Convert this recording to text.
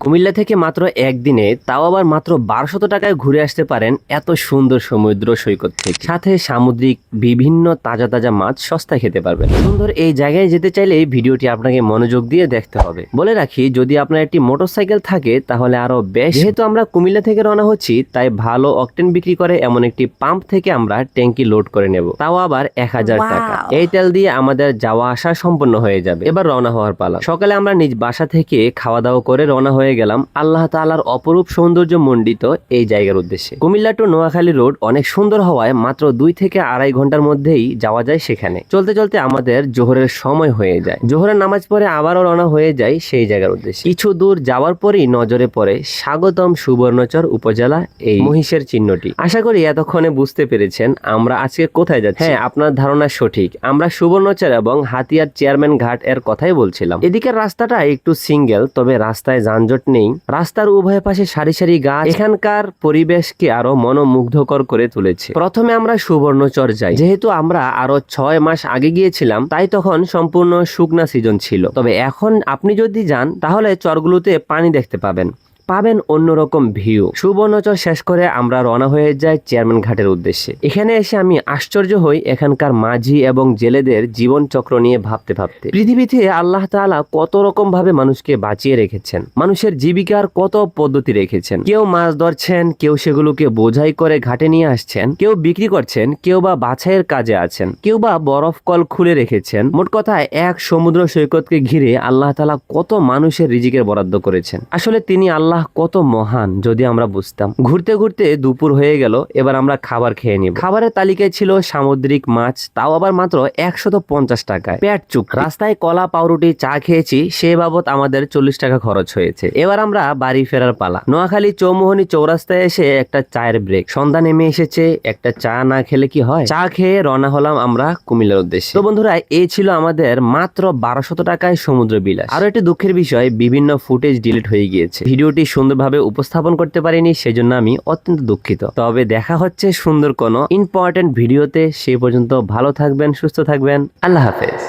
কুমিল্লা থেকে মাত্র একদিনে, তাও আবার মাত্র 1200 টাকায় ঘুরে আসতে পারেন এত সুন্দর সমুদ্র সৈকত থেকে। সাথে সামুদ্রিক বিভিন্ন তাজা তাজা মাছ সস্তায় খেতে পারবেন। সুন্দর এই জায়গায় যেতে চাইলে ভিডিওটি আপনাকে মনোযোগ দিয়ে দেখতে হবে। বলে রাখি, যদি আপনার একটি মোটরসাইকেল থাকে তাহলে আরো বেশ। যেহেতু আমরা কুমিল্লা থেকে রওনা হচ্ছি, তাই ভালো অকটেন বিক্রি করে এমন একটি পাম্প থেকে আমরা ট্যাঙ্কি লোড করে নেব, তাও আবার 1000 টাকা। এই তেল দিয়ে আমাদের যাওয়া আসা সম্পূর্ণ হয়ে যাবে। এবার রওনা হওয়ার পালা। সকালে আমরা নিজ বাসা থেকে খাওয়া দাওয়া করে রওনা হয়ে গেলাম আল্লাহ তাআলার অপরূপ সৌন্দর্য মণ্ডিত এই জায়গার উদ্দেশ্যে। কুমিল্লা টু নোয়াখালী রোড অনেক সুন্দর হওয়ায় মাত্র 2 থেকে 2.5 ঘন্টার মধ্যেই যাওয়া যায় সেখানে। চলতে চলতে আমাদের জোহরের সময় হয়ে যায়। জোহরের নামাজ পড়ে আবারও রওনা হয়ে যায় সেই জায়গার উদ্দেশ্যে। কিছু দূর যাওয়ার পরই নজরে পড়ে স্বাগতম সুবর্ণচর উপজেলা এই মহিষের চিহ্নটি। আশা করি এতক্ষণে বুঝতে পেরেছেন আমরা আজকে কোথায় যাচ্ছি। হ্যাঁ, আপনার ধারণা সঠিক, আমরা সুবর্ণচর এবং হাতিয়ার চেয়ারম্যান ঘাট এর কথাই বলছিলাম। এদিকের রাস্তাটা একটু সিঙ্গেল, তবে রাস্তায় যানজট নেই। রাস্তার উভয় পাশে সারি সারি গাছ এখানকার পরিবেশকে আরো মনোমুগ্ধকর করে তুলেছে। প্রথমে আমরা সুবর্ণচর যাই। যেহেতু আমরা আরো 6 মাস আগে গিয়েছিলাম, তাই তখন সম্পূর্ণ শুকনা সিজন ছিল। তবে এখন আপনি যদি যান তাহলে চরগুলোতে পানি দেখতে পাবেন অন্যরকম ভিউ। সুবর্ণচর শেষ করে আমরা রওনা হয়ে যাই চেয়ারম্যান ঘাটের উদ্দেশ্যে। এখানে এসে আমি আশ্চর্য হই এখানকার মাঝি এবং জেলেদের জীবন চক্র নিয়ে ভাবতে ভাবতে। পৃথিবীতে আল্লাহ তাআলা কত রকম ভাবে মানুষকে বাঁচিয়ে রেখেছেন, মানুষের জীবিকার কত পদ্ধতি রেখেছেন। কেউ মাছ ধরছেন, কেউ সেগুলোকে বোঝাই করে ঘাটে নিয়ে আসছেন, কেউ বিক্রি করছেন, কেউ বা বাছাইয়ের কাজে আছেন, কেউ বা বরফ কল খুলে রেখেছেন। মোট কথায় এক সমুদ্র সৈকতকে ঘিরে আল্লাহ তাআলা কত মানুষের রিজিকের বরাদ্দ করেছেন। আসলে তিনি আল্লাহ কত মহান যদি আমরা বুঝতাম। ঘুরতে ঘুরতে দুপুর হয়ে গেল, এবার আমরা খাবার খেয়ে নিব। খাবারের তালিকায় ছিল সামুদ্রিক মাছ, তাও আবার মাত্র 150 টাকায় পেট চুক। রাস্তায় কলা পাউরুটি চা খেয়েছি, সে বাবদ আমাদের 40 টাকা খরচ হয়েছে। এবার আমরা বাড়ি ফেরার পালা। নোয়াখালী চৌমোহনী চৌরাস্তায় এসে একটা চায়ের ব্রেক। সন্ধ্যা নেমে এসেছে, একটা চা না খেলে কি হয়। চা খেয়ে রওনা হলাম আমরা কুমিল্লার উদ্দেশ্যে। তো বন্ধুরা, এই ছিল আমাদের মাত্র 1200 টাকায় সমুদ্র বিলাস। আরো একটি দুঃখের বিষয়, বিভিন্ন ফুটেজ ডিলিট হয়ে গিয়েছে। ভিডিওটি সুন্দরভাবে উপস্থাপন করতে পারিনি, সেজন্য আমি অত্যন্ত দুঃখিত। তবে দেখা হচ্ছে সুন্দর কোনো ইম্পর্টেন্ট ভিডিওতে। সেই পর্যন্ত ভালো থাকবেন, সুস্থ থাকবেন। আল্লাহ হাফেজ।